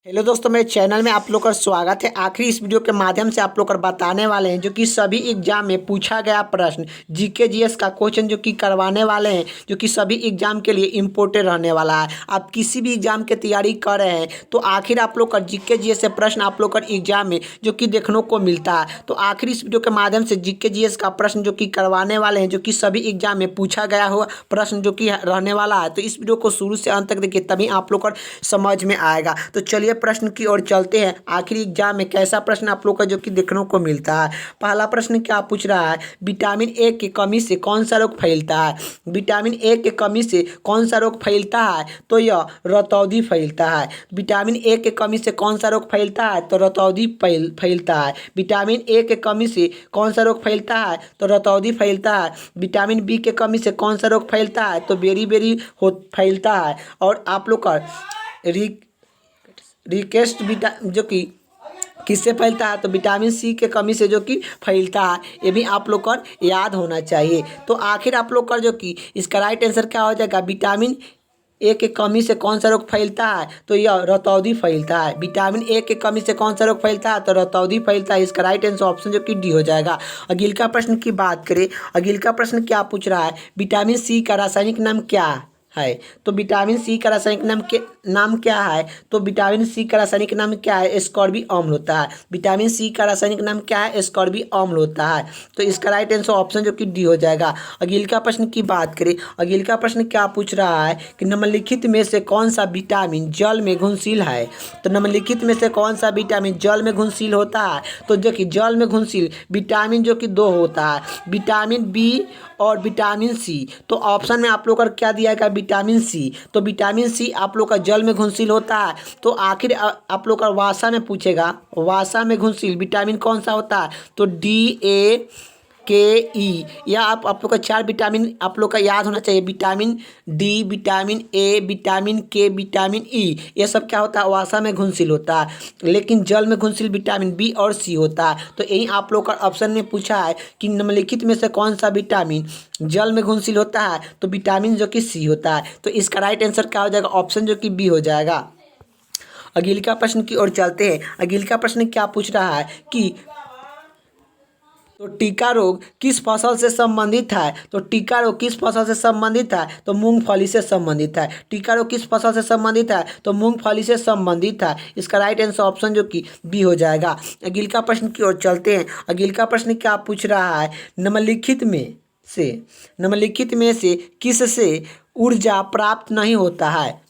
Hello दोस्तों, मेरे channel में आप लोग का स्वागत है। आखिरी इस वीडियो के माध्यम से आप लोग को बताने वाले हैं जो कि सभी एग्जाम में पूछा गया प्रश्न जीके जीएस का क्वेश्चन जो कि करवाने वाले हैं, जो कि सभी एग्जाम के लिए इम्पोर्टेंट रहने वाला है। आप किसी भी एग्जाम की तैयारी कर रहे हैं तो आखिर आप लोग का जीके जीएस से प्रश्न आप लोग का एग्जाम में जो कि देखने को मिलता है। तो आखिर इस वीडियो के माध्यम से जीके जीएस का प्रश्न जो कि करवाने वाले हैं, जो कि सभी एग्जाम में पूछा गया हुआ प्रश्न जो कि रहने वाला है। तो इस वीडियो को शुरू से अंत तक देखिए, तभी आप लोग को समझ में आएगा। तो चलिए प्रश्न की ओर चलते हैं। आखिर एग्जाम में कैसा प्रश्न आप लोग का जो कि देखने को मिलता है। पहला प्रश्न क्या पूछ रहा है, विटामिन ए की कमी से कौन सा रोग फैलता है। विटामिन ए की कमी से कौन सा रोग फैलता है, तो यह रतौंधी फैलता है। विटामिन ए की कमी से कौन सा रोग फैलता है, तो रतौंधी फैलता है। विटामिन ए की कमी से कौन सा रोग फैलता है, तो रतौंधी फैलता है। विटामिन बी की कमी से कौन सा रोग फैलता है, तो बेरी हो फैलता है। और आप लोग का रिकेस्ट बीटा जो कि किससे फैलता है, तो विटामिन सी के कमी से जो कि फैलता है। ये भी आप लोग को याद होना चाहिए। तो आखिर आप लोग का जो कि इसका राइट आंसर क्या हो जाएगा, विटामिन ए के कमी से कौन सा रोग फैलता है, तो यह रतौंधी फैलता है। विटामिन ए के कमी से कौन सा रोग फैलता है, तो रतौंधी फैलता है। इसका राइट आंसर ऑप्शन जो कि डी हो जाएगा। अगिल का प्रश्न की बात करें, अगिल का प्रश्न क्या पूछ रहा है, विटामिन सी का रासायनिक नाम क्या है। तो विटामिन सी का रासायनिक नाम क्या है, तो विटामिन सी का रासायनिक नाम क्या है, एस्कॉर्बिक अम्ल होता है। विटामिन सी का रासायनिक नाम क्या है, एस्कॉर्बिक अम्ल होता है। तो इसका राइट आंसर ऑप्शन जो कि डी हो जाएगा। अगिल का प्रश्न की बात करें, अगिल का प्रश्न क्या पूछ रहा है कि निम्नलिखित में से कौन सा विटामिन जल में घुलनशील है। तो निम्नलिखित में से कौन सा विटामिन जल में घुलनशील होता है, तो जो कि जल में घुलनशील विटामिन जो कि दो होता है, विटामिन बी और विटामिन सी। तो ऑप्शन में आप लोग का क्या दिया गया, विटामिन सी। तो विटामिन सी आप लोग का जल में घुलनशील होता है। तो आखिर आप लोग का वासा में पूछेगा, वासा में घुलनशील विटामिन कौन सा होता है, तो DAKE। या आप लोग का चार विटामिन आप लोग का याद होना चाहिए, vitamin D, vitamin A, vitamin के, विटामिन ई। ये सब क्या होता है, वासा में घुलनशील होता है। लेकिन जल में घुलनशील विटामिन बी और सी होता है। तो यही आप लोग का ऑप्शन में पूछा है कि निम्नलिखित में से कौन सा विटामिन जल में घुलनशील होता है, तो विटामिन जो कि सी होता है। तो इसका राइट आंसर क्या हो जाएगा, ऑप्शन जो कि बी हो जाएगा। अगिल का प्रश्न की ओर चलते हैं। अगिल का प्रश्न क्या पूछ रहा है कि तो टीका रोग किस फसल से संबंधित है। तो टीका रोग किस फसल से संबंधित है, तो मूंगफली से संबंधित है। टीका रोग किस फसल से संबंधित है, तो मूंगफली से संबंधित है। इसका राइट आंसर ऑप्शन जो कि बी हो जाएगा। अगिल का प्रश्न की ओर चलते हैं। अगिल का प्रश्न क्या पूछ रहा है, निम्नलिखित में से किससे ऊर्जा प्राप्त नहीं होता है।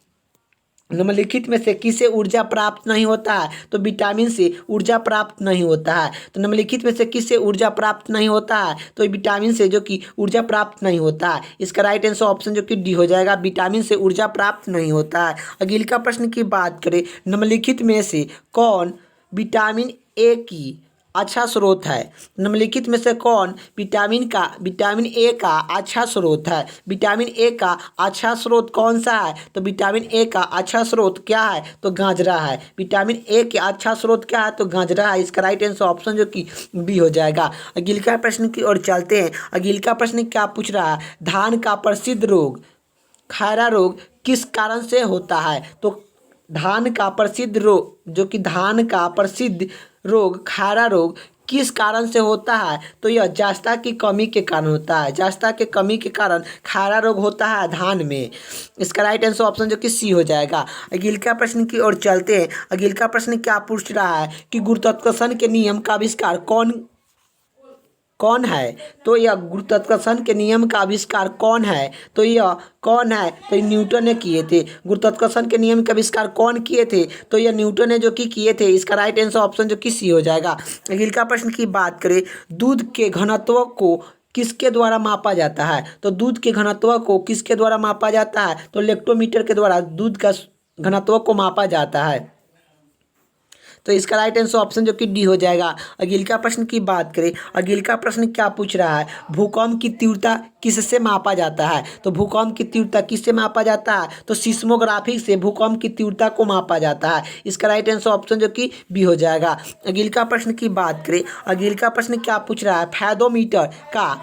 निम्नलिखित में से किससे ऊर्जा प्राप्त नहीं होता है, तो विटामिन से ऊर्जा प्राप्त नहीं होता है। तो निम्नलिखित में से किससे ऊर्जा प्राप्त नहीं होता है, तो विटामिन से जो कि ऊर्जा प्राप्त नहीं होता है। इसका राइट आंसर ऑप्शन जो कि डी हो जाएगा, विटामिन से ऊर्जा प्राप्त नहीं होता है। अगिल का प्रश्न की बात करें, निम्नलिखित में से कौन विटामिन ए की अच्छा स्रोत है। निम्नलिखित में से कौन विटामिन ए का अच्छा स्रोत है। विटामिन ए का अच्छा स्रोत कौन सा है, तो विटामिन ए का अच्छा स्रोत क्या है, तो गाजरा है। विटामिन ए का अच्छा स्रोत क्या है, तो गाजरा है। इसका राइट आंसर ऑप्शन जो कि बी हो जाएगा। अगिल का प्रश्न की ओर चलते हैं। अगिल का प्रश्न क्या पूछ रहा है, धान का प्रसिद्ध रोग खैरा रोग किस कारण से होता है। तो धान का प्रसिद्ध रोग जो कि धान का प्रसिद्ध रोग खैरा रोग किस कारण से होता है, तो यह जस्ता की कमी के कारण होता है। जस्ता के कमी के कारण खैरा रोग होता है धान में। इसका राइट आंसर ऑप्शन जो कि सी हो जाएगा। अगिल का प्रश्न की ओर चलते हैं। अगिल का प्रश्न क्या पूछ रहा है कि गुरुत्वाकर्षण के नियम का आविष्कार कौन है। तो यह गुरुत्वाकर्षण के नियम का आविष्कार कौन है, तो यह कौन है, तो ये न्यूटन ने किए थे। गुरुत्वाकर्षण के नियम का आविष्कार कौन किए थे, तो यह न्यूटन ने जो कि किए थे। इसका राइट आंसर ऑप्शन जो कि सी हो जाएगा। अगिल का प्रश्न की बात करें, दूध के घनत्व को किसके द्वारा मापा जाता है। तो दूध के घनत्व को किसके द्वारा मापा जाता है, तो लेक्टोमीटर के द्वारा दूध का घनत्व को मापा जाता है। तो इसका राइट आंसर ऑप्शन जो कि डी हो जाएगा। अगिल का प्रश्न की बात करें, अगिल का प्रश्न क्या पूछ रहा है, भूकंप की तीव्रता किससे मापा जाता है। तो भूकंप की तीव्रता किससे मापा जाता है, तो सिस्मोग्राफी से भूकंप की तीव्रता को मापा जाता है। इसका राइट आंसर ऑप्शन जो कि बी हो जाएगा। अगिल का प्रश्न की बात करें, अगिल का प्रश्न क्या पूछ रहा है, फैदोमीटर का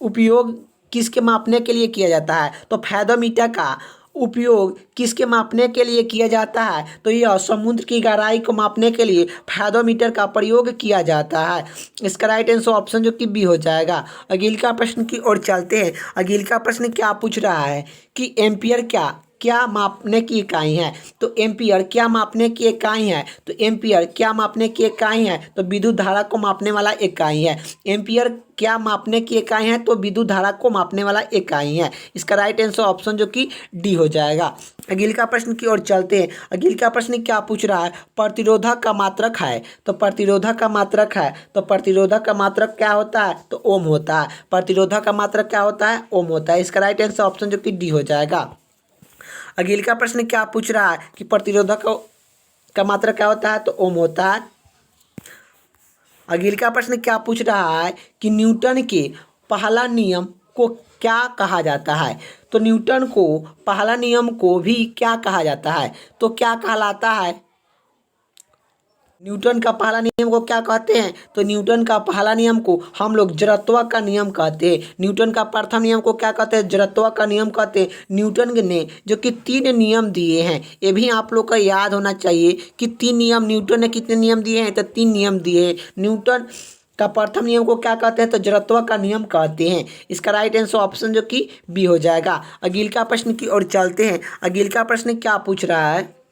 उपयोग किसके मापने के लिए किया जाता है। तो फैदोमीटर का उपयोग किसके मापने के लिए किया जाता है? तो यह समुद्र की गहराई को मापने के लिए फायदोमीटर का प्रयोग किया जाता है। इसका राइट आंसर ऑप्शन जो कि बी हो जाएगा। अगले का प्रश्न की ओर चलते हैं। अगले का प्रश्न क्या पूछ रहा है कि एम्पियर क्या क्या मापने की इकाई है? तो एम्पियर क्या मापने की इकाई है? तो एम्पियर क्या मापने की इकाई है? तो विद्युत धारा को मापने वाला इकाई है। एम्पियर क्या मापने की इकाई है? तो विद्युत धारा को मापने वाला इकाई है। इसका राइट आंसर ऑप्शन जो कि डी हो जाएगा। अगले का प्रश्न की ओर चलते हैं। अगले का प्रश्न क्या पूछ रहा है? प्रतिरोधक का मात्रक है। तो प्रतिरोधक का मात्रक है, तो प्रतिरोधक का मात्रक क्या होता है? तो ओम होता है। प्रतिरोधक का मात्रक क्या होता है? ओम होता है। इसका राइट आंसर ऑप्शन जो कि डी हो जाएगा। अगले का प्रश्न क्या पूछ रहा है कि प्रतिरोधक का मात्रक क्या होता है? तो ओम होता है। अगले का प्रश्न क्या पूछ रहा है कि न्यूटन के पहला नियम को क्या कहा जाता है? तो न्यूटन को पहला नियम को भी क्या कहा जाता है? तो क्या कहलाता है? न्यूटन का पहला नियम को क्या कहते हैं? तो न्यूटन का पहला नियम को हम लोग जड़त्व का नियम कहते हैं। न्यूटन का प्रथम नियम को क्या कहते हैं? जड़त्व का नियम कहते हैं। न्यूटन ने जो कि 3 नियम दिए हैं, ये भी आप लोग का याद होना चाहिए कि 3 नियम। न्यूटन ने कितने नियम दिए हैं? तो 3 नियम दिए हैं। न्यूटन का प्रथम नियम को क्या कहते हैं? तो जड़त्व का नियम कहते हैं। इसका राइट आंसर ऑप्शन जो कि बी हो जाएगा। अगले का प्रश्न की ओर चलते हैं। अगले का प्रश्न क्या पूछ रहा है?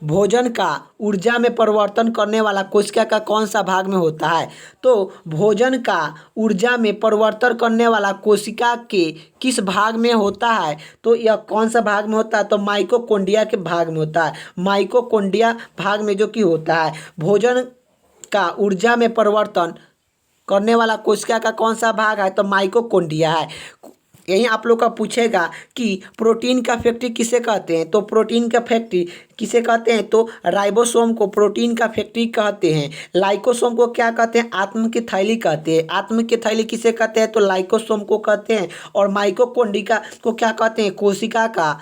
भोजन का ऊर्जा में परिवर्तन करने वाला कोशिका का कौन सा भाग में होता है? तो भोजन का ऊर्जा में परिवर्तन करने वाला कोशिका के किस भाग में होता है? तो यह कौन सा भाग में होता है? तो माइटोकॉन्ड्रिया के भाग में होता है। माइटोकॉन्ड्रिया भाग में जो कि होता है। भोजन का ऊर्जा में परिवर्तन करने वाला कोशिका का कौन सा भाग है? तो माइटोकॉन्ड्रिया है। यही आप लोग का पूछेगा कि प्रोटीन का फैक्ट्री किसे कहते हैं? तो प्रोटीन का फैक्ट्री किसे कहते हैं? तो राइबोसोम को प्रोटीन का फैक्ट्री कहते हैं। लाइकोसोम को क्या कहते हैं? आत्म की थैली कहते हैं। आत्म की थैली किसे कहते हैं? तो लाइकोसोम को कहते हैं। और माइटोकॉन्ड्रिया को क्या कहते हैं? कोशिका का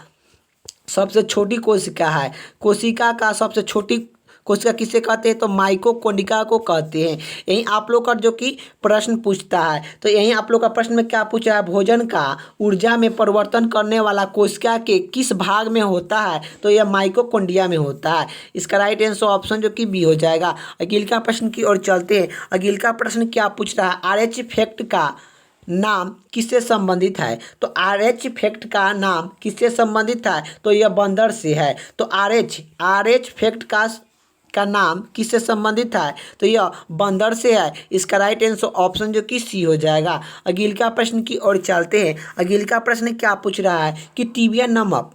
सबसे छोटी कोशिका है। कोशिका का सबसे छोटी कोशिका किसे कहते हैं? तो माइटोकॉन्ड्रिया को कहते हैं। यही आप लोग का जो कि प्रश्न पूछता है। तो यही आप लोग का प्रश्न में क्या पूछा है? भोजन का ऊर्जा में परिवर्तन करने वाला कोशिका के किस भाग में होता है? तो यह माइटोकॉन्ड्रिया में होता है। इसका राइट आंसर ऑप्शन जो कि बी हो जाएगा। अगले का प्रश्न की ओर चलते हैं। अगले का प्रश्न क्या पूछ रहा है? RH इफेक्ट का नाम किससे संबंधित है? तो RH इफेक्ट का नाम किससे संबंधित है? तो यह बंदर से है। तो RH इफेक्ट का नाम किससे संबंधित है? तो यह बंदर से है। इसका राइट आंसर ऑप्शन जो कि सी हो जाएगा। अगले का प्रश्न की ओर चलते हैं। अगले का प्रश्न क्या पूछ रहा है कि टिबिया नामक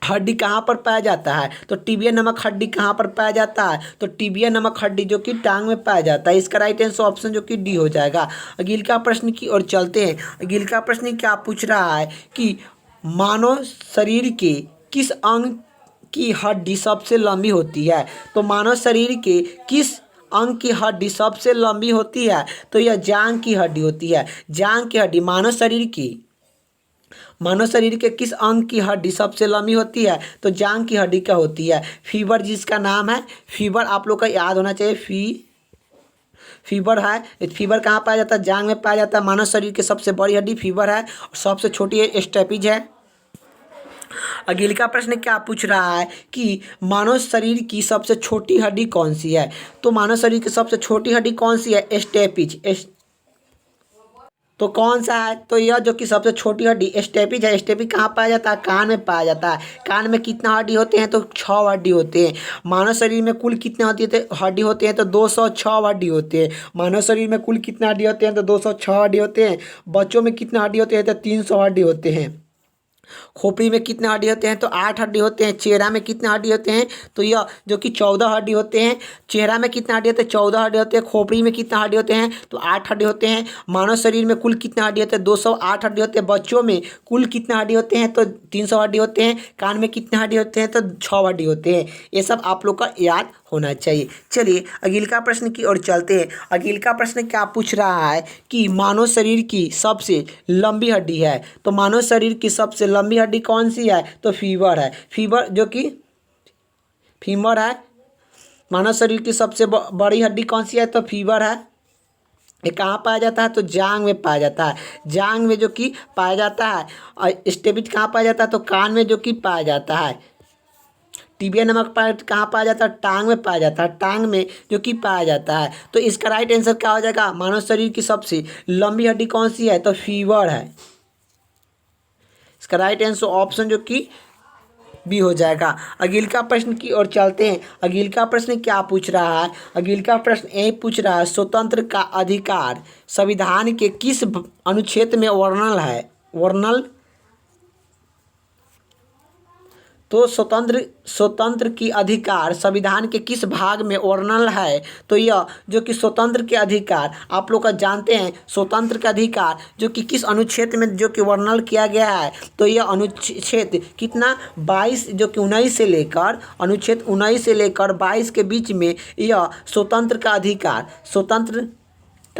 हड्डी कहाँ पर पाया जाता है? तो टिबिया नामक हड्डी कहाँ पर पाया जाता है? तो टिबिया नामक हड्डी जो कि टांग में पाया जाता है। इसका राइट आंसर ऑप्शन जो कि डी हो जाएगा। अगले का प्रश्न की ओर चलते हैं। अगले का प्रश्न क्या पूछ रहा है कि मानव शरीर के किस अंग की हड्डी सबसे लंबी होती है? तो मानव शरीर के किस अंग की हड्डी सबसे लंबी होती है? तो यह जांघ की हड्डी होती है। जांघ की हड्डी मानव शरीर के किस अंग की हड्डी सबसे लंबी होती है? तो जांघ की हड्डी क्या होती है? फीवर जिसका नाम है। फीवर आप लोग का याद होना चाहिए। फीवर है। फीवर कहाँ पाया जाता है? जांघ में पाया जाता है। मानव शरीर की सबसे बड़ी हड्डी फीवर है और सबसे छोटी स्टेपिज है। अगले का प्रश्न क्या पूछ रहा है कि मानव शरीर की सबसे छोटी हड्डी कौन सी है? तो मानव शरीर की सबसे छोटी हड्डी कौन सी है? स्टेपिज। तो कौन सा है? तो यह जो कि सबसे छोटी हड्डी स्टेपिज है। स्टेपिज कहाँ पाया जाता है? कान में पाया जाता है। कान में कितना हड्डी होते हैं? तो 6 हड्डी होते हैं। मानव शरीर में कुल कितने हड्डी होते हैं? तो 206 हड्डी होते हैं। मानव शरीर में कुल कितने हड्डी होते हैं? तो 206 हड्डी होते हैं। बच्चों में कितने हड्डी होते हैं? तो 300 हड्डी होते हैं। खोपड़ी में कितने हड्डी होते हैं? तो 8 हड्डी होते हैं। चेहरा में कितने हड्डी होते हैं? तो यह जो कि 14 हड्डी होते हैं। चेहरा में कितने हड्डी होते हैं? 14 हड्डी होते हैं। खोपड़ी में कितने हड्डी होते हैं? तो 8 हड्डी होते हैं। मानव शरीर में कुल कितने हड्डी होते हैं? 208 हड्डी होते हैं। बच्चों में कुल कितने हड्डी होते हैं? तो 300 हड्डी होते हैं। कान में कितने हड्डी होते हैं? तो 6 हड्डी होते हैं। ये सब आप लोग का याद होना चाहिए। चलिए अगले का प्रश्न की ओर चलते हैं। अगले का प्रश्न क्या पूछ रहा है कि मानव शरीर की सबसे लंबी हड्डी है। तो मानव शरीर की सबसे लंबी हड्डी कौन सी है? तो फीवर है। फीवर जो कि फीमर है। मानव शरीर की सबसे बड़ी हड्डी कौन सी है? तो फीवर है। ये कहाँ पाया जाता है? तो जांग में पाया जाता है। जांग में जो कि पाया जाता है। और स्टेबिट कहाँ पाया जाता है? तो कान में जो कि पाया जाता है। टिबिया नमक कहाँ पाया जाता है? टांग में पाया जाता है। टांग में जो कि पाया जाता है। तो इसका राइट आंसर क्या हो जाएगा? मानव शरीर की सबसे लंबी हड्डी कौन सी है? तो फीवर है। इसका राइट आंसर ऑप्शन जो कि बी हो जाएगा। अगले का प्रश्न की ओर चलते हैं। अगले का प्रश्न क्या पूछ रहा है? अगले का प्रश्न यही पूछ रहा है, स्वतंत्र का अधिकार संविधान के किस अनुच्छेद में वर्णन है? वर्णन तो स्वतंत्र की अधिकार संविधान के किस भाग में वर्णन है? तो यह जो कि स्वतंत्र के अधिकार आप लोग का जानते हैं, स्वतंत्र का अधिकार जो कि किस अनुच्छेद में जो कि वर्णन किया गया है? तो यह अनुच्छेद कितना 22 जो कि 19 से लेकर अनुच्छेद 19 से लेकर 22 के बीच में यह स्वतंत्र का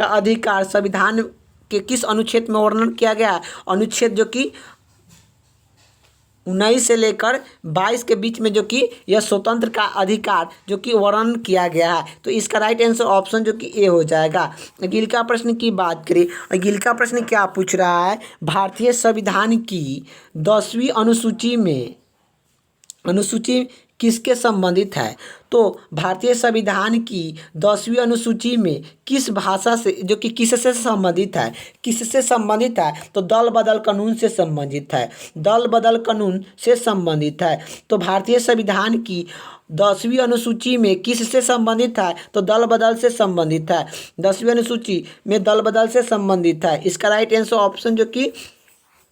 अधिकार संविधान के किस अनुच्छेद में वर्णन किया गया है? अनुच्छेद जो कि 19 से लेकर 22 के बीच में जो कि यह स्वतंत्र का अधिकार जो कि वर्णन किया गया है। तो इसका राइट आंसर ऑप्शन जो कि ए हो जाएगा। अगले का प्रश्न की बात करें। अगले का प्रश्न क्या पूछ रहा है? भारतीय संविधान की 10वीं अनुसूची किसके संबंधित है? तो भारतीय संविधान की 10वीं अनुसूची में किस भाषा से जो कि किससे संबंधित है? किससे संबंधित है? तो दल बदल कानून से संबंधित है। दल बदल कानून से संबंधित है। तो भारतीय संविधान की 10वीं अनुसूची में किससे संबंधित है? तो दल बदल से संबंधित है। 10वीं अनुसूची में दल बदल से संबंधित है। इसका राइट आंसर ऑप्शन जो कि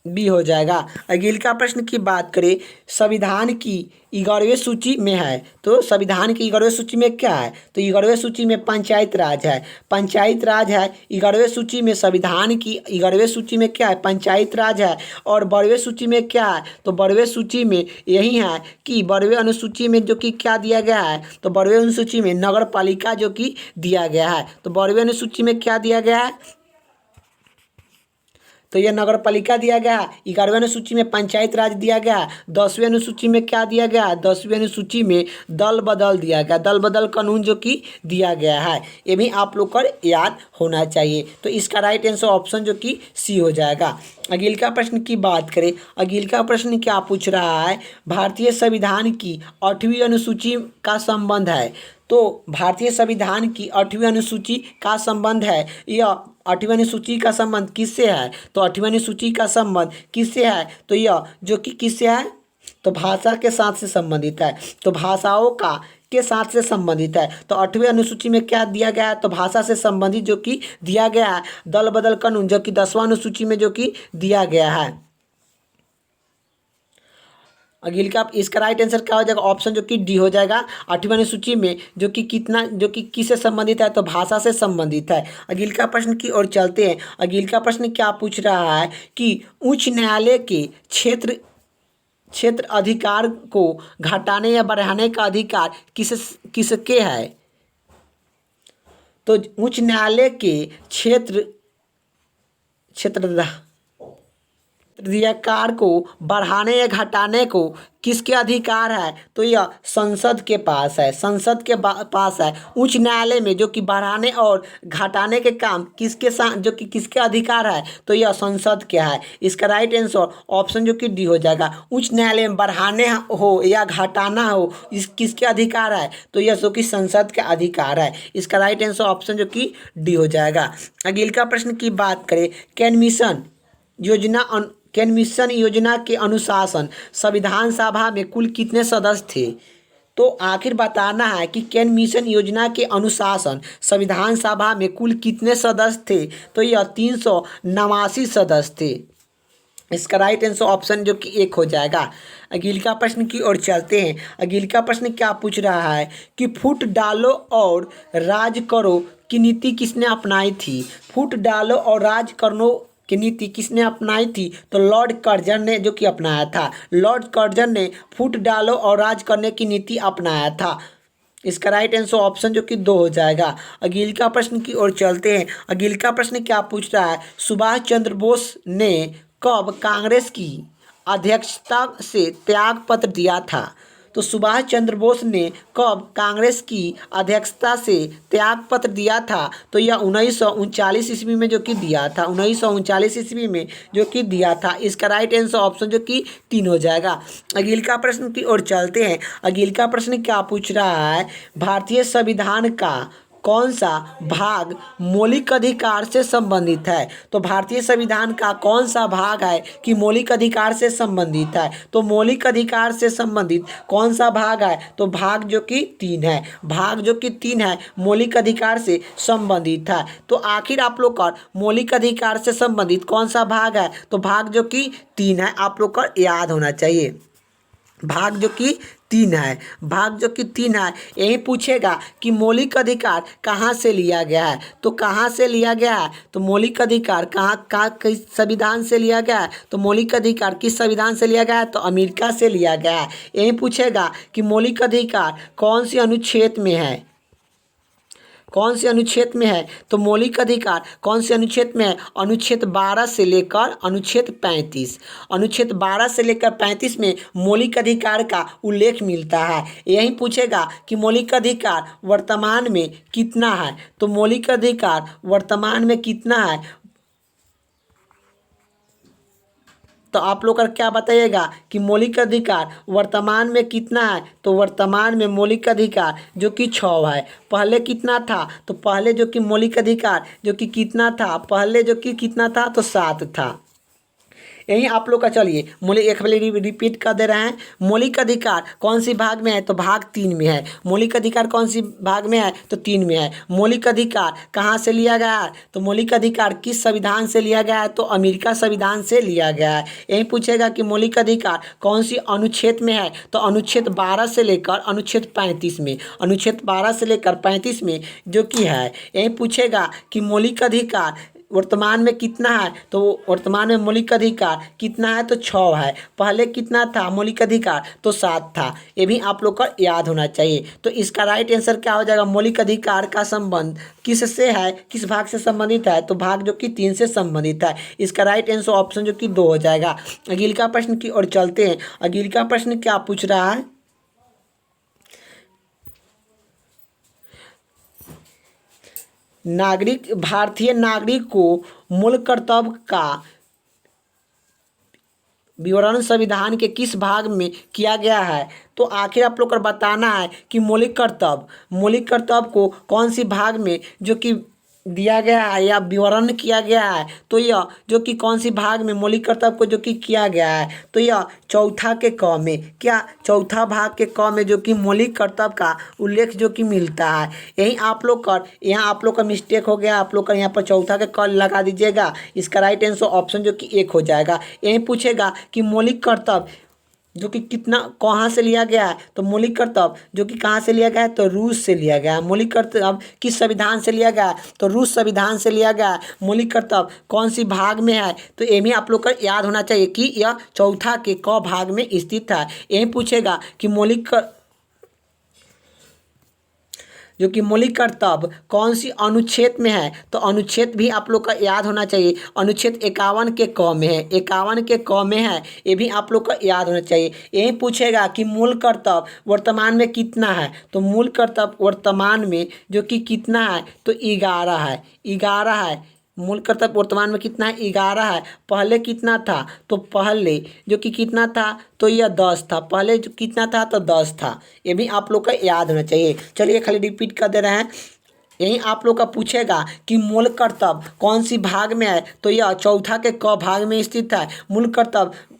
बी हो जाएगा। अगले का प्रश्न की बात करें, संविधान की 11वीं सूची में है। तो संविधान की 11वीं सूची में क्या है? तो 11वीं सूची में पंचायत राज है। पंचायत राज है 11वीं सूची में। संविधान की 11वीं सूची में क्या है? पंचायत राज है। और 12वीं सूची में क्या है? तो 12वीं सूची में यही है कि 12वीं अनुसूची में जो कि क्या दिया गया है? तो 12वीं अनुसूची में नगर पालिका जो कि दिया गया है। तो 12वीं अनुसूची में क्या दिया गया है? तो यह नगर पालिका दिया गया। 11वीं अनुसूची में पंचायत राज दिया गया। 10वीं अनुसूची में क्या दिया गया? 10वीं अनुसूची में दल बदल दिया गया। दल बदल कानून जो कि दिया गया है। ये भी आप लोग को याद होना चाहिए। तो इसका राइट आंसर ऑप्शन जो कि सी हो जाएगा। अगले का प्रश्न की बात करें। अगले का प्रश्न क्या पूछ रहा है? भारतीय संविधान की 8वीं अनुसूची का संबंध है। तो भारतीय संविधान की 8वीं अनुसूची का संबंध है। यह 8वीं अनुसूची का संबंध किससे है? तो 8वीं अनुसूची का संबंध किससे है? तो यह जो कि किससे है? तो भाषा के साथ से संबंधित है। तो भाषाओं का के साथ से संबंधित है। तो 8वीं अनुसूची में क्या दिया गया है? तो भाषा से संबंधित जो कि दिया गया है दल बदल कानून, जो कि 10वां अनुसूची में जो कि दिया गया है। अगले का इसका राइट आंसर क्या हो जाएगा? ऑप्शन जो कि डी हो जाएगा। 8वीं अनुसूची में जो कि कितना जो कि किससे संबंधित है? तो भाषा से संबंधित है। अगले का प्रश्न की ओर चलते हैं। अगले का प्रश्न क्या पूछ रहा है कि उच्च न्यायालय के क्षेत्र अधिकार को घटाने या बढ़ाने का अधिकार किसके है? तो उच्च न्यायालय के क्षेत्र अधिकार को बढ़ाने या घटाने को किसके अधिकार है? तो यह संसद के पास है। संसद के पास है। उच्च न्यायालय में जो कि बढ़ाने और घटाने के काम किसके साथ जो कि किसके अधिकार है? तो यह संसद के है। इसका राइट आंसर ऑप्शन जो कि डी हो जाएगा। उच्च न्यायालय में बढ़ाने हो या घटाना हो इस किसके अधिकार है? तो यह जो कि संसद के अधिकार है। इसका राइट आंसर ऑप्शन जो कि डी हो जाएगा। अगले का प्रश्न की बात करें। कैन मिशन योजना के अनुशासन संविधान सभा में कुल कितने सदस्य थे? तो आखिर बताना है कि कैन मिशन योजना के अनुशासन संविधान सभा में कुल कितने सदस्य थे? तो यह 389 सदस्य थे। इसका राइट आंसर ऑप्शन जो कि एक हो जाएगा। अगले का प्रश्न की ओर चलते हैं। अगले का प्रश्न क्या पूछ रहा है कि फूट डालो और राज करो की नीति किसने अपनाई थी? फूट डालो और राज करो की नीति किसने अपनाई थी? तो लॉर्ड कर्जन ने जो कि अपनाया था। लॉर्ड कर्जन ने फूट डालो और राज करने की नीति अपनाया था। इसका राइट आंसर ऑप्शन जो कि दो हो जाएगा। अगले का प्रश्न की ओर चलते हैं। अगले का प्रश्न क्या पूछ रहा है? सुभाष चंद्र बोस ने कब कांग्रेस की अध्यक्षता से त्याग पत्र दिया था? तो सुभाष चंद्र बोस ने कब कांग्रेस की अध्यक्षता से त्याग पत्र दिया था? तो यह 1939 ईस्वी में जो कि दिया था, 1939 ईस्वी में जो कि दिया था। इसका राइट आंसर ऑप्शन जो कि 3 हो जाएगा। अगले का प्रश्न की ओर चलते हैं। अगले का प्रश्न क्या पूछ रहा है? भारतीय संविधान का कौन सा भाग मौलिक अधिकार से संबंधित है? तो भारतीय संविधान का कौन सा भाग है कि मौलिक अधिकार से संबंधित है? तो मौलिक अधिकार से संबंधित कौन सा भाग है? तो भाग जो कि 3 है, भाग जो कि 3 है मौलिक अधिकार से संबंधित है। तो आखिर आप लोग का मौलिक अधिकार से संबंधित कौन सा भाग है? तो भाग जो कि 3 है, आप लोग का याद होना चाहिए। भाग जो कि 3 है, भाग जो कि 3 है। यही पूछेगा कि मौलिक अधिकार कहाँ से लिया गया है? तो कहाँ से लिया गया है? तो मौलिक अधिकार कहाँ किस संविधान से लिया गया है? तो मौलिक अधिकार किस संविधान से लिया गया है? तो अमेरिका से लिया गया है। यही पूछेगा कि मौलिक अधिकार कौन सी अनुच्छेद में है? कौन से अनुच्छेद में है? तो मौलिक अधिकार कौन से अनुच्छेद में है? अनुच्छेद 12 से लेकर अनुच्छेद 35। अनुच्छेद 12 से लेकर 35 में मौलिक अधिकार का उल्लेख मिलता है। यही पूछेगा कि मौलिक अधिकार वर्तमान में कितना है? तो मौलिक अधिकार वर्तमान में कितना है? तो आप लोग का क्या बताइएगा कि मौलिक अधिकार वर्तमान में कितना है? तो वर्तमान में मौलिक अधिकार जो कि 6 है। पहले कितना था? तो पहले जो कि मौलिक अधिकार जो कि कितना था? पहले जो कि कितना था? तो 7 था। यही आप लोग का, चलिए मौलिक एक बार रिपीट कर दे रहे हैं। मौलिक अधिकार कौन सी भाग में है? तो भाग 3 में है। मौलिक अधिकार कौन सी भाग में है? तो 3 में है। मौलिक अधिकार कहाँ से लिया गया है? तो मौलिक अधिकार किस संविधान से लिया गया है? तो अमेरिका संविधान से लिया गया है। यही पूछेगा कि मौलिक अधिकार कौन सी अनुच्छेद में है? तो अनुच्छेद 12 से लेकर अनुच्छेद 35 में, अनुच्छेद 12 से लेकर 35 में जो कि है। यही पूछेगा कि मौलिक अधिकार वर्तमान में कितना है? तो वर्तमान में मौलिक अधिकार कितना है? तो 6 है। पहले कितना था मौलिक अधिकार? तो 7 था। ये भी आप लोग को याद होना चाहिए। तो इसका राइट आंसर क्या हो जाएगा? मौलिक अधिकार का संबंध किससे है, किस भाग से संबंधित है? तो भाग जो कि 3 से संबंधित है। इसका राइट आंसर ऑप्शन जो कि 2 हो जाएगा। अगले का प्रश्न की ओर चलते हैं। अगले का प्रश्न क्या पूछ रहा है? भारतीय नागरिक को मूल कर्तव्य का विवरण संविधान के किस भाग में किया गया है? तो आखिर आप लोग को बताना है कि मौलिक कर्तव्य को कौन सी भाग में जो कि दिया गया है या विवरण किया गया है? तो यह जो कि कौन सी भाग में मौलिक कर्तव्य को जो कि किया गया है? तो यह चौथा के क में, क्या चौथा भाग के क में जो कि मौलिक कर्तव्य का उल्लेख जो कि मिलता है। यही आप लोग का, यहाँ आप लोग का मिस्टेक हो गया। आप लोग का यहाँ पर चौथा के क लगा दीजिएगा। इसका राइट आंसर ऑप्शन जो कि 1 हो जाएगा। यही पूछेगा कि मौलिक कर्तव्य जो कि कितना कहाँ से लिया गया है? तो मौलिक कर्तव्य जो कि कहाँ से लिया गया है? तो रूस से लिया गया है। मौलिक कर्तव्य किस संविधान से लिया गया है? तो रूस संविधान से लिया गया है। मौलिक कर्तव्य कौन सी भाग में है? तो ये भी आप लोग को याद होना चाहिए कि यह चौथा के क भाग में स्थित है। यही पूछेगा कि जो कि मौलिक कर्तव्य कौन सी अनुच्छेद में है? तो अनुच्छेद भी आप लोग का याद होना चाहिए। अनुच्छेद 51 के क में है, 51 के क में है। ये भी आप लोग का याद होना चाहिए। यही पूछेगा कि मूल कर्तव्य वर्तमान में कितना है? तो मूल कर्तव्य वर्तमान में जो कि कितना है? तो 11 है, 11 है। मूल कर्तव्य वर्तमान में कितना है? 11 है। पहले कितना था? तो पहले जो कि कितना था? तो यह 10 था। पहले जो कितना था? तो 10 था। ये भी आप लोग का याद होना चाहिए। चलिए खाली रिपीट कर दे रहे हैं। यही आप लोग का पूछेगा कि मूल कर्तव्य कौन सी भाग में है? तो यह चौथा के क भाग में स्थित है। मूल कर्तव्य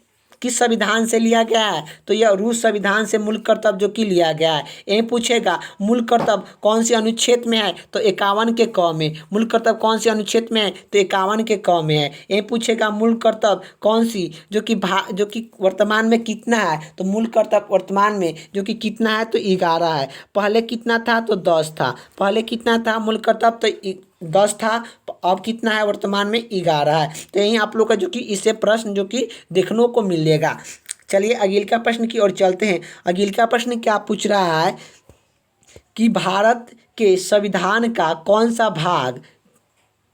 किस संविधान से लिया गया है? तो यह रूस संविधान से मूल कर्तव्य जो कि लिया गया है। यही पूछेगा मूल कर्तव्य कौन सी अनुच्छेद में है? तो 51 के क में। मूल कर्तव्य कौन सी अनुच्छेद में है? तो 51 के क में है। यही पूछेगा मूल कर्तव्य कौन सी जो कि वर्तमान में कितना है? तो मूल कर्तव्य वर्तमान में जो कि कितना है? तो 11 है। पहले कितना था? तो 10 था। पहले कितना था मूल कर्तव्य? तो 10 था। अब कितना है? वर्तमान में 11 है। तो यही आप लोग का जो कि इससे प्रश्न जो कि देखने को मिलेगा। चलिए अगले का प्रश्न की ओर चलते हैं। अगले का प्रश्न क्या पूछ रहा है कि भारत के संविधान का कौन सा भाग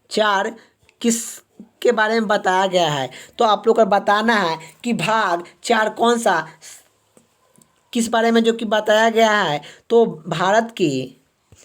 4 किस के बारे में बताया गया है? तो आप लोग को बताना है कि भाग 4 कौन सा किस बारे में जो कि बताया गया है, तो भारत के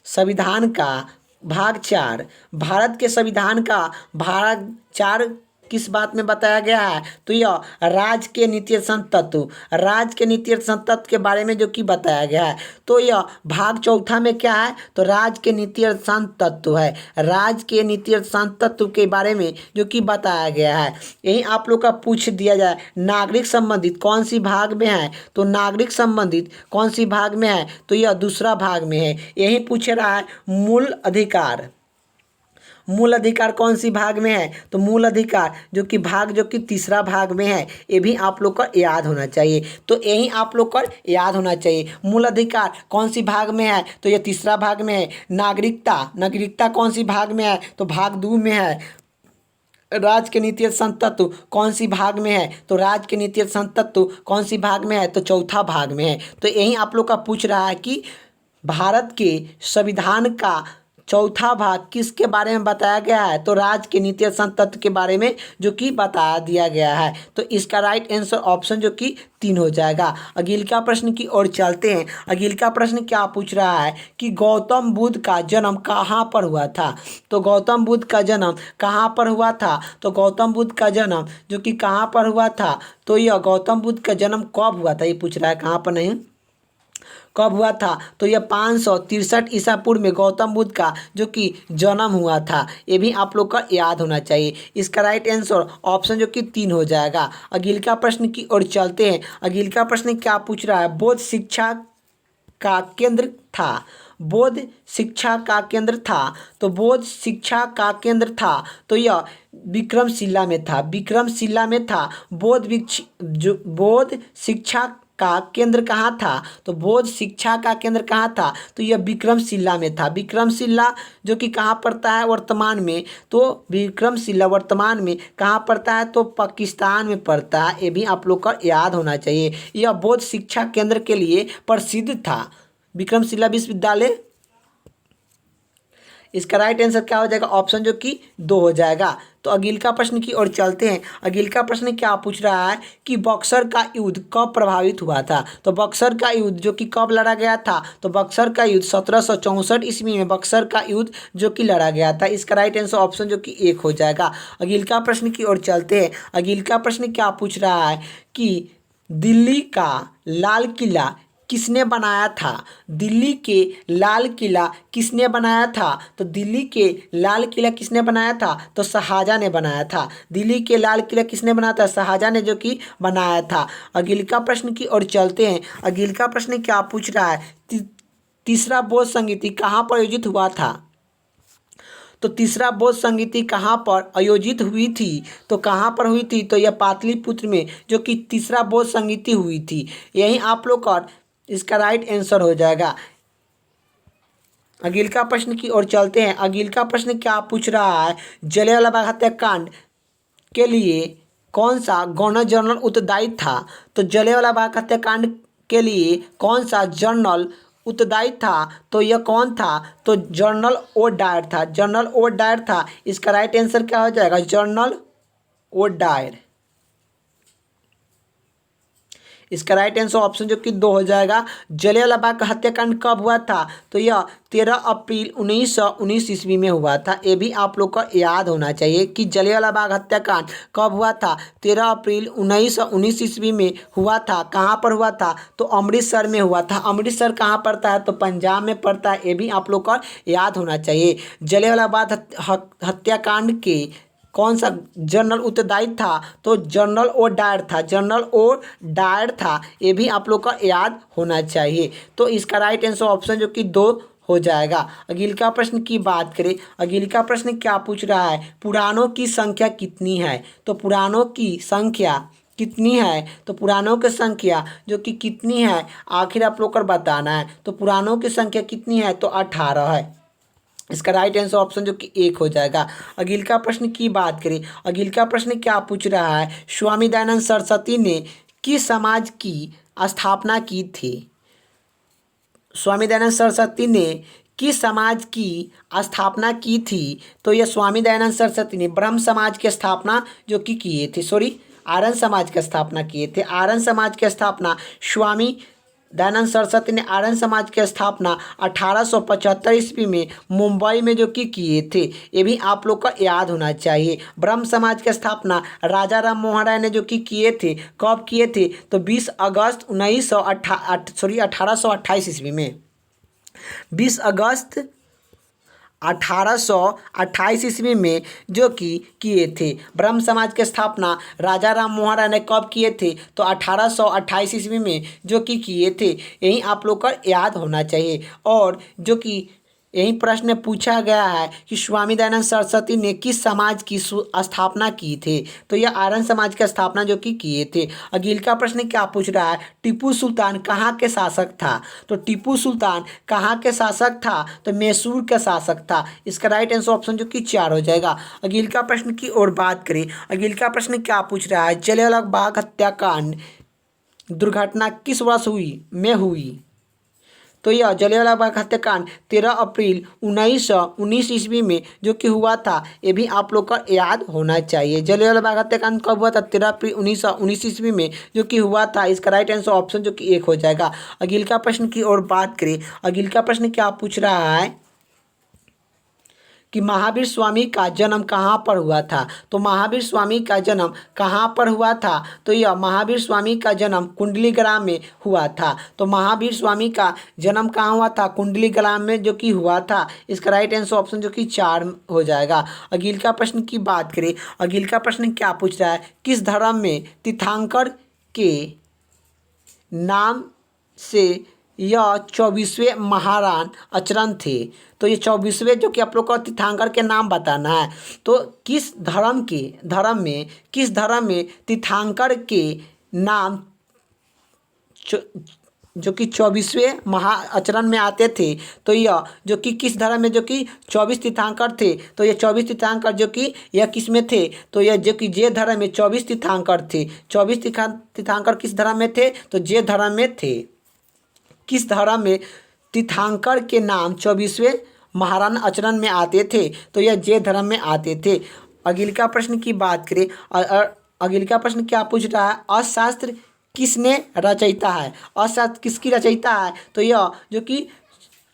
संविधान का भाग 4, भारत के संविधान का भाग 4 किस बात में बताया गया है, तो यह राज्य के निर्देशन तत्व, राज्य के निर्देशन तत्व के बारे में जो कि बताया गया है। तो यह भाग 4 में क्या है, तो राज्य के निर्देशन तत्व है, राज्य के निर्देशन तत्व के बारे में जो कि बताया गया है। यही आप लोग का पूछ दिया जाए नागरिक संबंधित कौन सी भाग में है, तो नागरिक संबंधित कौन सी भाग में है, तो यह दूसरा भाग में है। यही पूछ रहा है मूल अधिकार, मूल अधिकार कौन सी भाग में है, तो मूल अधिकार जो कि तीसरा भाग में है। ये भी आप लोग को याद होना चाहिए, तो यही आप लोग को याद होना चाहिए। मूल अधिकार कौन सी भाग में है, तो ये तीसरा भाग में है। नागरिकता, नागरिकता कौन सी भाग में है, तो भाग 2 में है। राज्य के निर्देशन तत्व कौन सी भाग में है, तो राज्य के निर्देशन तत्व कौन सी भाग में है, तो चौथा भाग में है। तो यही आप लोग का पूछ रहा है कि भारत के संविधान का चौथा भाग किसके बारे में बताया गया है, तो राज्य के निर्देशन तत्व के बारे में जो कि बता दिया गया है। तो इसका राइट आंसर ऑप्शन जो कि 3 हो जाएगा। अगला प्रश्न की ओर चलते हैं। अगला प्रश्न क्या पूछ रहा है कि गौतम बुद्ध का जन्म कहाँ पर हुआ था, तो गौतम बुद्ध का जन्म कहाँ पर हुआ था, तो गौतम बुद्ध का जन्म जो कि कहाँ पर हुआ था, तो यह गौतम बुद्ध का जन्म कब हुआ था, ये पूछ रहा है, कहाँ पर नहीं कब हुआ था, तो यह 563 ईसा पूर्व में गौतम बुद्ध का जो कि जन्म हुआ था। ये भी आप लोग का याद होना चाहिए। इसका राइट आंसर ऑप्शन जो कि 3 हो जाएगा। अगला प्रश्न की ओर चलते हैं। अगला प्रश्न क्या पूछ रहा है, बौद्ध शिक्षा का केंद्र था, बौद्ध शिक्षा का केंद्र था, तो बौद्ध शिक्षा का केंद्र था, तो यह विक्रमशिला में था, विक्रमशिला में था। बौद्ध शिक्षा का केंद्र कहाँ था, तो बौद्ध शिक्षा का केंद्र कहाँ था, तो यह विक्रमशिला में था। विक्रमशिला जो कि कहाँ पड़ता है वर्तमान में, तो विक्रमशिला वर्तमान में कहाँ पड़ता है, तो पाकिस्तान में पड़ता है। ये भी आप लोग को याद होना चाहिए। यह बौद्ध शिक्षा केंद्र के लिए प्रसिद्ध था, विक्रमशिला विश्वविद्यालय। इसका राइट आंसर क्या हो जाएगा, ऑप्शन जो कि 2 हो जाएगा। तो अगला प्रश्न की ओर चलते हैं। अगला प्रश्न क्या पूछ रहा है कि बक्सर का युद्ध कब प्रभावित हुआ था, तो बक्सर का युद्ध जो कि कब लड़ा गया था, तो बक्सर का युद्ध 1764 ईस्वी में बक्सर का युद्ध जो कि लड़ा गया था। इसका राइट आंसर ऑप्शन जो कि 1 हो जाएगा। अगला प्रश्न की ओर चलते हैं। अगला प्रश्न क्या पूछ रहा है कि दिल्ली का लाल किला किसने बनाया था, दिल्ली के लाल किला किसने बनाया था, तो दिल्ली के लाल किला किसने बनाया था, तो शाहजहां ने बनाया था। दिल्ली के लाल किला किसने बनाया था, शाहजहां ने जो कि बनाया था। अगला प्रश्न की ओर चलते हैं। अगला प्रश्न क्या पूछ रहा है, तीसरा बौद्ध संगीति कहाँ पर आयोजित हुआ था, तो तीसरा बौद्ध संगीति कहाँ पर आयोजित हुई थी, तो कहाँ पर हुई थी, तो यह पाटलिपुत्र में जो कि तीसरा बौद्ध संगीति हुई थी। यही आप लोग का इसका राइट आंसर हो जाएगा। अगला प्रश्न की ओर चलते हैं। अगला प्रश्न क्या पूछ रहा है, जलियांवाला बाग हत्याकांड के लिए कौन सा गवर्नर जनरल उत्तरदायी था, तो जलियांवाला बाग हत्याकांड के लिए कौन सा जनरल उत्तरदायी था, तो यह कौन था, तो जनरल ओ डायर था, जनरल ओ डायर था। इसका राइट आंसर क्या हो जाएगा, जनरल ओ डायर। इसका राइट आंसर ऑप्शन जो कि 2 हो जाएगा। जलियांवाला बाग का हत्याकांड कब हुआ था, तो यह 13 अप्रैल 1919 ईस्वी में हुआ था। ये भी आप लोग को याद होना चाहिए कि जलियांवाला बाग हत्याकांड कब हुआ था, 13 अप्रैल 1919 ईस्वी में हुआ था। कहाँ पर हुआ था, तो अमृतसर में हुआ था। अमृतसर कहाँ पड़ता है, तो पंजाब में पड़ता है। ये भी आप लोग को याद होना चाहिए। जलियांवाला बाग हत्याकांड के कौन सा जनरल उत्तरदायी था, तो जनरल ओ डायर था, जनरल ओ डायर था। ये भी आप लोग का याद होना चाहिए। तो इसका राइट आंसर ऑप्शन जो कि 2 हो जाएगा। अगला प्रश्न की बात करें। अगला प्रश्न क्या पूछ रहा है, पुराणों की संख्या कितनी है, तो पुराणों की संख्या कितनी है, तो पुराणों की संख्या जो कि कितनी है आखिर आप लोग को बताना है। तो पुराणों की संख्या कितनी है, तो 18 है। इसका राइट आंसर ऑप्शन जो कि 1 हो जाएगा। अगला प्रश्न की बात करें। अगला प्रश्न क्या पूछ रहा है, स्वामी दयानंद सरस्वती ने किस समाज की स्थापना की थी, स्वामी दयानंद सरस्वती ने किस समाज की स्थापना की थी, तो यह स्वामी दयानंद सरस्वती ने ब्रह्म समाज की स्थापना जो कि किए थे, आर्यन समाज की स्थापना किए थे। आर्यन समाज की स्थापना स्वामी दयानंद सरस्वती ने आर्यन समाज की स्थापना 1875 ईस्वी में मुंबई में जो कि किए थे, ये भी आप लोग को याद होना चाहिए। ब्रह्म समाज की स्थापना राजा राम मोहन राय ने जो कि किए थे, कब किए थे, तो 20 अगस्त 1828 ईस्वी में, 20 अगस्त 1828 ईस्वी में जो कि किए थे। ब्रह्म समाज की स्थापना राजा राम मोहन राय ने कब किए थे, तो 1828 ईस्वी में जो कि किए थे। यही आप लोग को याद होना चाहिए। और जो कि यही प्रश्न पूछा गया है कि स्वामी दयानंद सरस्वती ने किस समाज की स्थापना की थी, तो यह आर्यन समाज की स्थापना जो कि किए थे। अगले का प्रश्न क्या पूछ रहा है, टीपू सुल्तान कहाँ के शासक था, तो टीपू सुल्तान कहाँ के शासक था, तो मैसूर का शासक था। इसका राइट आंसर ऑप्शन जो कि 4 हो जाएगा। अगले का प्रश्न की ओर बात करें, अगले का प्रश्न क्या पूछ रहा है, जलियांवाला बाग हत्याकांड दुर्घटना किस वर्ष हुई, तो यह जलियांवाला बाग हत्याकांड 13 अप्रैल 1919 ईस्वी में जो कि हुआ था। ये भी आप लोग को याद होना चाहिए। जलियांवाला बाग हत्याकांड कब हुआ था, 13 अप्रैल 1919 ईस्वी में जो कि हुआ था। इसका राइट आंसर ऑप्शन जो कि 1 हो जाएगा। अगले का प्रश्न की ओर बात करें, अगले का प्रश्न क्या पूछ रहा है कि महावीर स्वामी का जन्म कहाँ पर हुआ था, तो महावीर स्वामी का जन्म कहाँ पर हुआ था, तो यह महावीर स्वामी का जन्म कुंडली ग्राम में हुआ था। तो महावीर स्वामी का जन्म कहाँ हुआ था, कुंडली ग्राम में जो कि हुआ था। इसका राइट आंसर ऑप्शन जो कि 4 हो जाएगा। अगले का प्रश्न की बात करें, अगले का प्रश्न क्या पूछ रहा है, किस धर्म में तीर्थंकर के नाम से यह 24वें महारान आचरण थे, तो ये 24वें जो कि आप लोग को तीर्थंकर के नाम बताना है। तो किस धर्म में तीर्थंकर के नाम जो कि 24वें महाआचरण में आते थे, तो यह जो कि किस धर्म में जो कि 24 तीर्थंकर थे, तो ये 24 तीर्थंकर जो कि यह किस में थे, तो यह जो कि जे धर्म में 24 तीर्थंकर थे। 24 तीर्थंकर किस धर्म में थे, तो जे धर्म में थे। किस धर्म में तीर्थंकर के नाम 24वें महाराणा आचरण में आते थे, तो यह जे धर्म में आते थे। अगले का प्रश्न की बात करें, अगले का प्रश्न क्या पूछ रहा है, अर्थशास्त्र किसने रचयिता है, अर्थशास्त्र किसकी रचयिता है, तो यह जो कि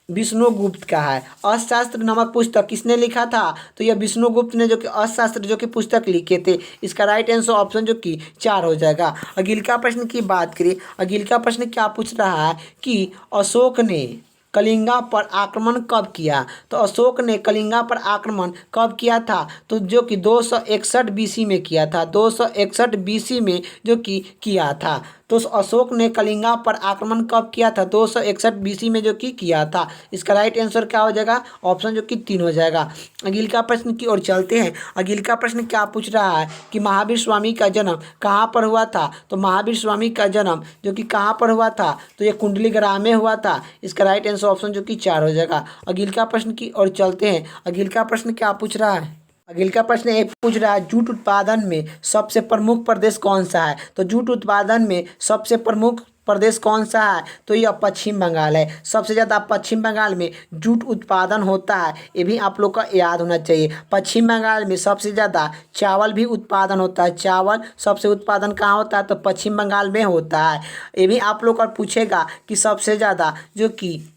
विष्णुगुप्त का है। अर्थशास्त्र नामक पुस्तक किसने लिखा था, तो यह विष्णुगुप्त ने जो कि अर्थशास्त्र जो कि पुस्तक लिखे थे। इसका राइट आंसर ऑप्शन जो कि 4 हो जाएगा। अगले का प्रश्न की बात करें, अगले का प्रश्न क्या पूछ रहा है कि अशोक ने कलिंगा पर आक्रमण कब किया, तो अशोक ने कलिंगा पर आक्रमण कब किया था, तो जो कि 261 बीसी में किया था। 261 बीसी में जो कि किया था। तो अशोक ने कलिंगा पर आक्रमण कब किया था, 261 बीसी में जो कि किया था। इसका राइट आंसर क्या हो जाएगा, ऑप्शन जो कि 3 हो जाएगा। अगले का प्रश्न की ओर चलते हैं। अगले का प्रश्न क्या पूछ रहा है कि महावीर स्वामी का जन्म कहाँ पर हुआ था, तो महावीर स्वामी का जन्म जो कि कहाँ पर हुआ था, तो ये कुंडली ग्राम में हुआ था। इसका राइट आंसर ऑप्शन जो कि 4 हो जाएगा। अगले का प्रश्न की ओर चलते हैं। अगले का प्रश्न क्या पूछ रहा है, अगले का प्रश्न ये पूछ रहा है, जूट उत्पादन में सबसे प्रमुख प्रदेश कौन सा है, तो जूट उत्पादन में सबसे प्रमुख प्रदेश कौन सा है, तो यह पश्चिम बंगाल है। सबसे ज़्यादा पश्चिम बंगाल में जूट उत्पादन होता है, ये भी आप लोग का याद होना चाहिए। पश्चिम बंगाल में सबसे ज़्यादा चावल भी उत्पादन होता है। चावल सबसे उत्पादन कहाँ होता है, तो पश्चिम बंगाल में होता है। ये भी आप लोग का पूछेगा कि सबसे ज़्यादा जो कि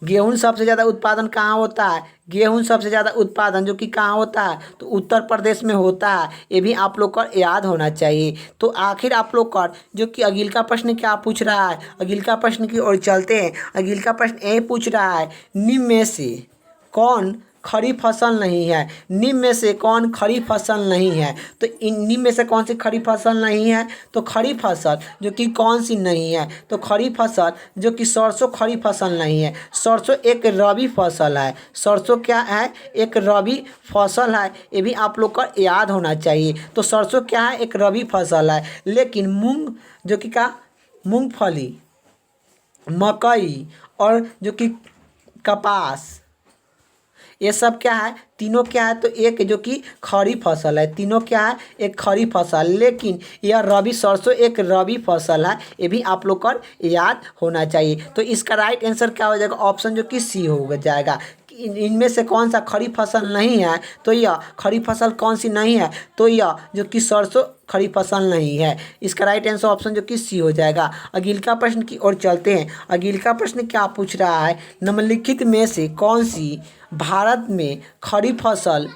गेहूं सबसे ज़्यादा उत्पादन कहाँ होता है, गेहूं सबसे ज़्यादा उत्पादन जो कि कहाँ होता है, तो उत्तर प्रदेश में होता है। ये भी आप लोग को याद होना चाहिए। तो आखिर आप लोग का जो कि अगले का प्रश्न क्या पूछ रहा है, अगले का प्रश्न की ओर चलते हैं। अगले का प्रश्न ये पूछ रहा है, निम्न में से कौन खड़ी फसल नहीं है, निम्न में से कौन खड़ी फसल नहीं है, तो इन निम्न में से कौन सी खड़ी फसल नहीं है, तो खड़ी फसल जो कि कौन सी नहीं है, तो खड़ी फसल जो कि सरसों खड़ी फसल नहीं है। सरसों एक रबी फसल है। सरसों क्या है, एक रबी फसल है। ये भी आप लोग का याद होना चाहिए। तो सरसों क्या है, एक रबी फसल है। लेकिन मूंग जो कि का मूंगफली, मकई और जो कि कपास, ये सब क्या है, तीनों क्या है, तो एक जो कि खड़ी फसल है। तीनों क्या है, एक खड़ी फसल। लेकिन यह रबी, सरसों एक रबी फसल है। ये भी आप लोग को याद होना चाहिए। तो इसका राइट आंसर क्या हो जाएगा, ऑप्शन जो कि सी हो जाएगा। इनमें से कौन सा खरीफ फसल नहीं है, तो यह खरीफ फसल कौन सी नहीं है, तो यह जो कि सरसों खरीफ फसल नहीं है। इसका राइट आंसर ऑप्शन जो कि सी हो जाएगा। अगले का प्रश्न की ओर चलते हैं। अगले का प्रश्न क्या पूछ रहा है, निम्नलिखित में से कौन सी भारत में खरीफ फसल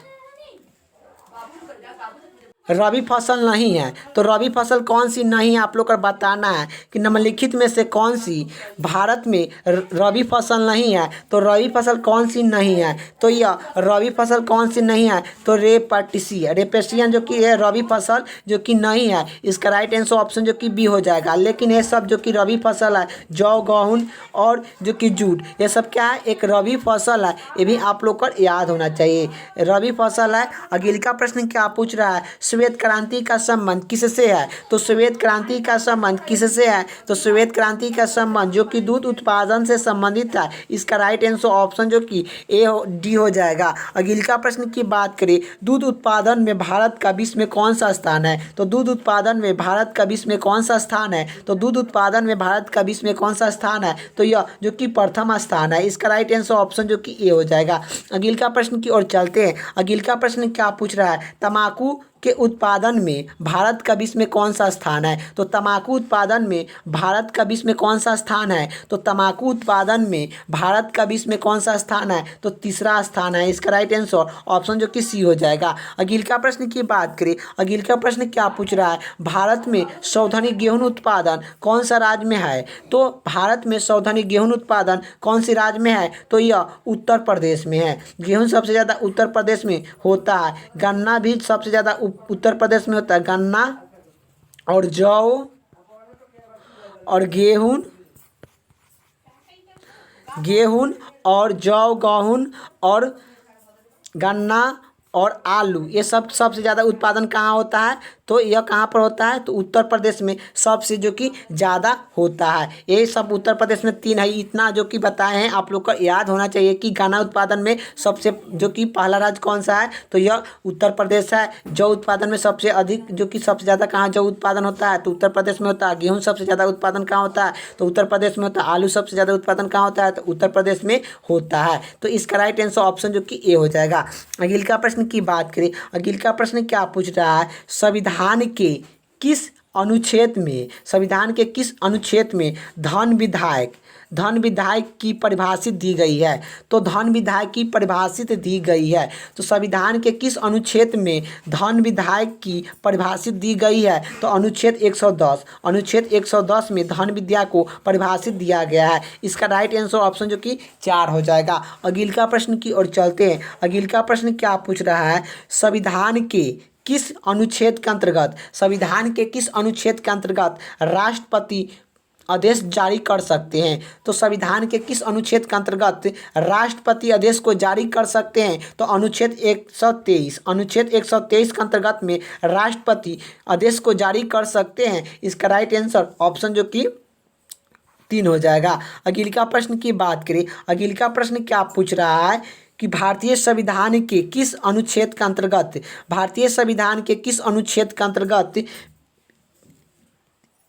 रबी फसल नहीं है, तो रबी फसल कौन सी नहीं है आप लोग को बताना है कि निम्नलिखित में से कौन सी भारत में रबी फसल नहीं है, तो रबी फसल कौन सी नहीं है, तो यह रबी फसल कौन सी नहीं है, तो रेपेसियन जो कि है रबी फसल जो कि नहीं है। इसका राइट आंसर ऑप्शन जो कि बी हो जाएगा। लेकिन ये सब जो कि रबी फसल है, जौ गेहूँ और जो कि जूट, ये सब क्या है, एक रबी फसल है। ये भी आप लोग को याद होना चाहिए, रबी फसल है। अगले का प्रश्न क्या पूछ रहा है, श्वेत क्रांति का संबंध किससे है, तो श्वेत क्रांति का संबंध किससे है, तो श्वेत क्रांति का संबंध जो कि दूध उत्पादन से संबंधित है। इसका राइट आंसर ऑप्शन जो कि डी हो जाएगा। अगले का प्रश्न की बात करें, दूध उत्पादन में भारत का विश्व में कौन सा स्थान है, तो दूध उत्पादन में भारत का विश्व में कौन सा स्थान है, तो दूध उत्पादन में भारत का विश्व में कौन सा स्थान है, तो यह जो कि प्रथम स्थान है। इसका राइट आंसर ऑप्शन जो कि ए हो जाएगा। अगले का प्रश्न की ओर चलते हैं। अगले का प्रश्न क्या पूछ रहा है, तंबाकू के उत्पादन में भारत का विश्व में कौन सा स्थान है, तो तंबाकू उत्पादन में भारत का विश्व में कौन सा स्थान है, तो तंबाकू उत्पादन में भारत का विश्व में कौन सा स्थान है, तो तीसरा स्थान है। इसका राइट आंसर ऑप्शन जो कि सी हो जाएगा। अगले का प्रश्न की बात करें, अगले का प्रश्न क्या पूछ रहा है, भारत में सौधनी गेहूं उत्पादन कौन सा राज्य में है, तो भारत में सौधनी गेहूं उत्पादन कौन सी राज्य में है, तो यह उत्तर प्रदेश में है। गेहूं सबसे ज़्यादा उत्तर प्रदेश में होता है, गन्ना भी सबसे ज़्यादा उत्तर प्रदेश में होता है, गन्ना और जौ और गेहूं और जौ गेहूं और गन्ना और आलू, ये सब सबसे ज़्यादा उत्पादन कहाँ होता है, तो यह कहाँ पर होता है, तो उत्तर प्रदेश में सबसे जो कि ज़्यादा होता है। ये सब उत्तर प्रदेश में तीन है, इतना जो कि बताए हैं आप लोग को याद होना चाहिए कि गन्ना उत्पादन में सबसे जो कि पहला राज्य कौन सा है, तो यह उत्तर प्रदेश है। जौ उत्पादन में सबसे अधिक जो कि सबसे ज़्यादा कहाँ जौ उत्पादन होता है, तो उत्तर प्रदेश में होता है। गेहूँ सबसे ज़्यादा उत्पादन कहाँ होता है, तो उत्तर प्रदेश में होता है। आलू सबसे ज़्यादा उत्पादन कहाँ होता है, तो उत्तर प्रदेश में होता है। तो इसका राइट आंसर ऑप्शन जो कि ए हो जाएगा। अगले का प्रश्न की बात करें, अगले का प्रश्न क्या पूछ रहा है, संविधान के किस अनुच्छेद में धन विधायक की परिभाषित दी गई है, तो धन विधायक की परिभाषित दी गई है, तो संविधान के किस अनुच्छेद में धन विधायक की परिभाषित दी गई है, तो अनुच्छेद 110 में धन विद्या को परिभाषित दिया गया है। इसका राइट आंसर ऑप्शन जो कि 4 हो जाएगा। अगले का प्रश्न की ओर चलते हैं। अगले का प्रश्न क्या पूछ रहा है, संविधान के किस अनुच्छेद के अंतर्गत राष्ट्रपति आदेश जारी कर सकते हैं, तो संविधान के किस अनुच्छेद के अंतर्गत राष्ट्रपति आदेश को जारी कर सकते हैं, तो अनुच्छेद 123 के अंतर्गत में राष्ट्रपति आदेश को जारी कर सकते हैं। इसका राइट आंसर ऑप्शन जो कि 3 हो जाएगा। अगले का प्रश्न की बात करें, अगले का प्रश्न क्या पूछ रहा है कि भारतीय संविधान के किस अनुच्छेद के अंतर्गत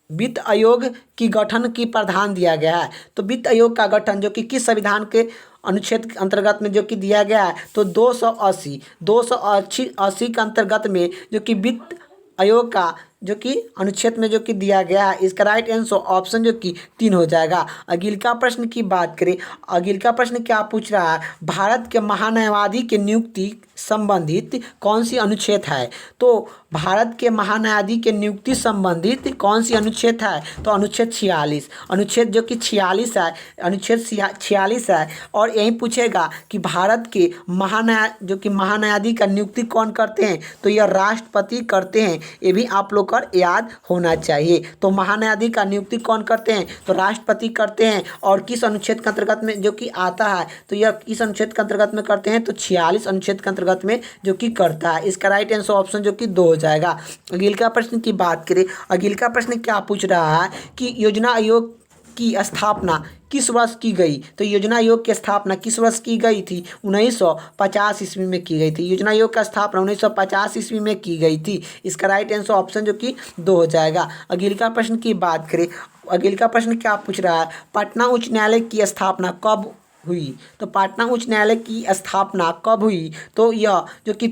वित्त आयोग की गठन की प्रावधान दिया गया है, तो वित्त आयोग का गठन जो कि किस संविधान के अनुच्छेद के अंतर्गत में जो कि दिया गया है, तो 280 के अंतर्गत में जो कि वित्त आयोग का जो कि अनुच्छेद में जो कि दिया गया है। इसका राइट आंसर ऑप्शन जो कि 3 हो जाएगा। अगले का प्रश्न की बात करें, अगले का प्रश्न क्या पूछ रहा है, भारत के महान्यायवादी के नियुक्ति संबंधित कौन सी अनुच्छेद है, तो भारत के महान्यायाधीश के नियुक्ति संबंधित कौन सी अनुच्छेद है, तो अनुच्छेद 46, अनुच्छेद जो कि 46 है, अनुच्छेद 46 है। और यही पूछेगा कि भारत के महान्यायाधीश का नियुक्ति कौन करते हैं, तो यह राष्ट्रपति करते हैं। ये भी आप लोग को याद होना चाहिए। तो महान्यायाधीश का नियुक्ति कौन करते हैं, तो राष्ट्रपति करते हैं। और किस अनुच्छेद के अंतर्गत में जो कि आता है, तो यह किस अनुच्छेद के अंतर्गत में करते हैं, तो 46 अनुच्छेद के अंतर्गत में जो कि करता है। इसका राइट आंसर ऑप्शन जो कि 2 हो जाएगा। अगले का प्रश्न की बात करें, अगले का प्रश्न क्या पूछ रहा है कि योजना आयोग की स्थापना किस वर्ष की गई, तो योजना आयोग की स्थापना किस वर्ष की गई थी, 1950 ईस्वी में की गई थी। योजना आयोग का स्थापना 1950 ईस्वी में की गई थी। इसका राइट आंसर ऑप्शन जो कि 2 हो जाएगा। अगले का प्रश्न की बात करें, अगले का प्रश्न क्या पूछ रहा है, पटना उच्च न्यायालय की स्थापना कब हुई। तो पटना उच्च न्यायालय की स्थापना कब हुई? तो यह जो कि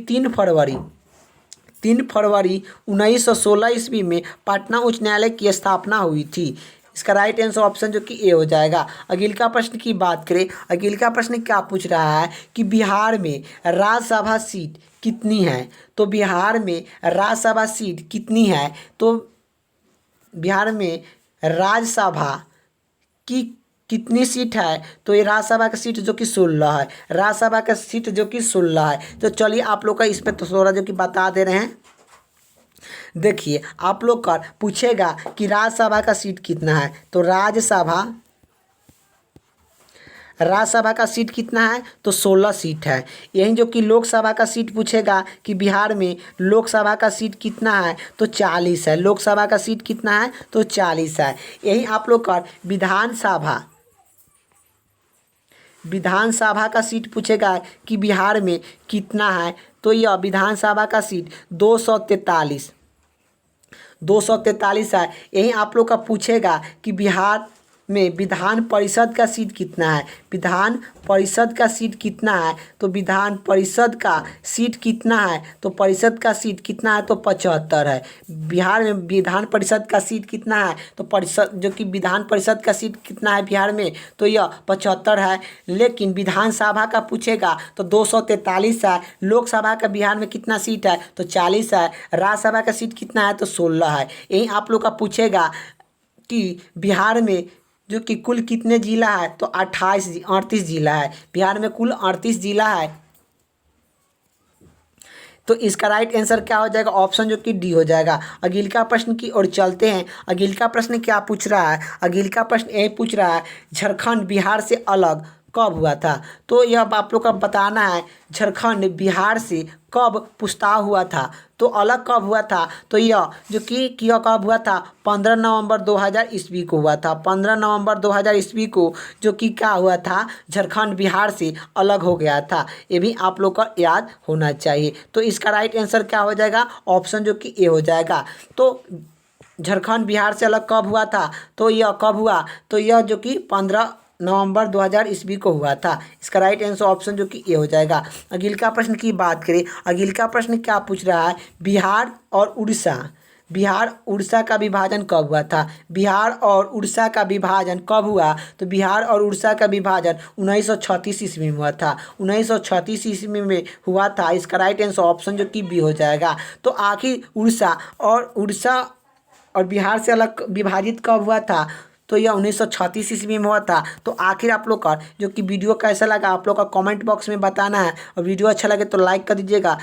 3 फरवरी 1916 ईस्वी में पटना उच्च न्यायालय की स्थापना हुई थी। इसका राइट आंसर ऑप्शन जो कि ए हो जाएगा। अगले का प्रश्न की बात करें, अगले का प्रश्न क्या पूछ रहा है कि बिहार में राज्यसभा सीट कितनी है? तो बिहार में राज्यसभा सीट कितनी है? तो बिहार में राज्यसभा की कितनी सीट है? तो ये राज्यसभा का सीट जो कि 16 है। राज्यसभा का सीट जो कि 16 है। तो चलिए आप लोग का इस पर थोड़ा जो कि बता दे रहे हैं। देखिए आप लोग का पूछेगा कि राज्यसभा का सीट कितना है? तो राज्यसभा का सीट कितना है? तो 16 सीट है। यही जो कि लोकसभा का सीट पूछेगा कि बिहार में लोकसभा का सीट कितना है? तो 40 है। लोकसभा का सीट कितना है? तो 40 है। यही आप लोग का विधानसभा का सीट पूछेगा कि बिहार में कितना है? तो यह विधानसभा का सीट 243 है। यही आप लोग का पूछेगा कि बिहार में विधान परिषद का सीट कितना है? विधान परिषद का सीट कितना है? तो विधान परिषद का सीट कितना है? तो परिषद का सीट कितना है? तो 75 है। बिहार में विधान परिषद का सीट कितना है? तो परिषद जो कि विधान परिषद का सीट कितना है बिहार में? तो यह 75 है। लेकिन विधानसभा का पूछेगा तो 243 है। लोकसभा का बिहार में कितना सीट है? तो 40 है। राज्यसभा का सीट कितना है? तो 16 है। यही आप लोग का पूछेगा कि बिहार में जो कि कुल कितने जिला है? तो 38 जिला है। बिहार में कुल 38 जिला है। तो इसका राइट आंसर क्या हो जाएगा? ऑप्शन जो कि डी हो जाएगा। अगले का प्रश्न की ओर चलते हैं। अगले का प्रश्न क्या पूछ रहा है? अगले का प्रश्न यही पूछ रहा है झारखंड बिहार से अलग कब हुआ था? तो यह आप लोग का बताना है झारखंड बिहार से कब प्रस्ताव हुआ था, तो अलग कब हुआ था? तो यह जो कि यह कब हुआ था? 15 नवंबर 2000 ईस्वी को हुआ था। 15 नवंबर 2000 ईस्वी को जो कि क्या हुआ था? झारखंड बिहार से अलग हो गया था। ये भी आप लोग को याद होना चाहिए। तो इसका राइट आंसर क्या हो जाएगा? ऑप्शन जो कि ए हो जाएगा। तो झारखंड बिहार से अलग कब हुआ था? तो यह कब हुआ? तो यह जो कि 15 नवंबर 2000 ईस्वी को हुआ था। इसका राइट आंसर ऑप्शन जो कि ए हो जाएगा। अगले का प्रश्न की बात करें, अगले का प्रश्न क्या पूछ रहा है? बिहार उड़ीसा का विभाजन कब हुआ था? बिहार और उड़ीसा का विभाजन कब हुआ? तो बिहार और उड़ीसा का विभाजन 1936 ईस्वी में हुआ था। 1936 ईस्वी में हुआ था। इसका राइट आंसर ऑप्शन जो कि बी हो जाएगा। तो आखिर उड़ीसा और बिहार से अलग विभाजित कब हुआ था? तो यह 1936 ईस्वी में हुआ था। तो आखिर आप लोग का जो कि वीडियो कैसा लगा आप लोग का कमेंट बॉक्स में बताना है। और वीडियो अच्छा लगे तो लाइक कर दीजिएगा।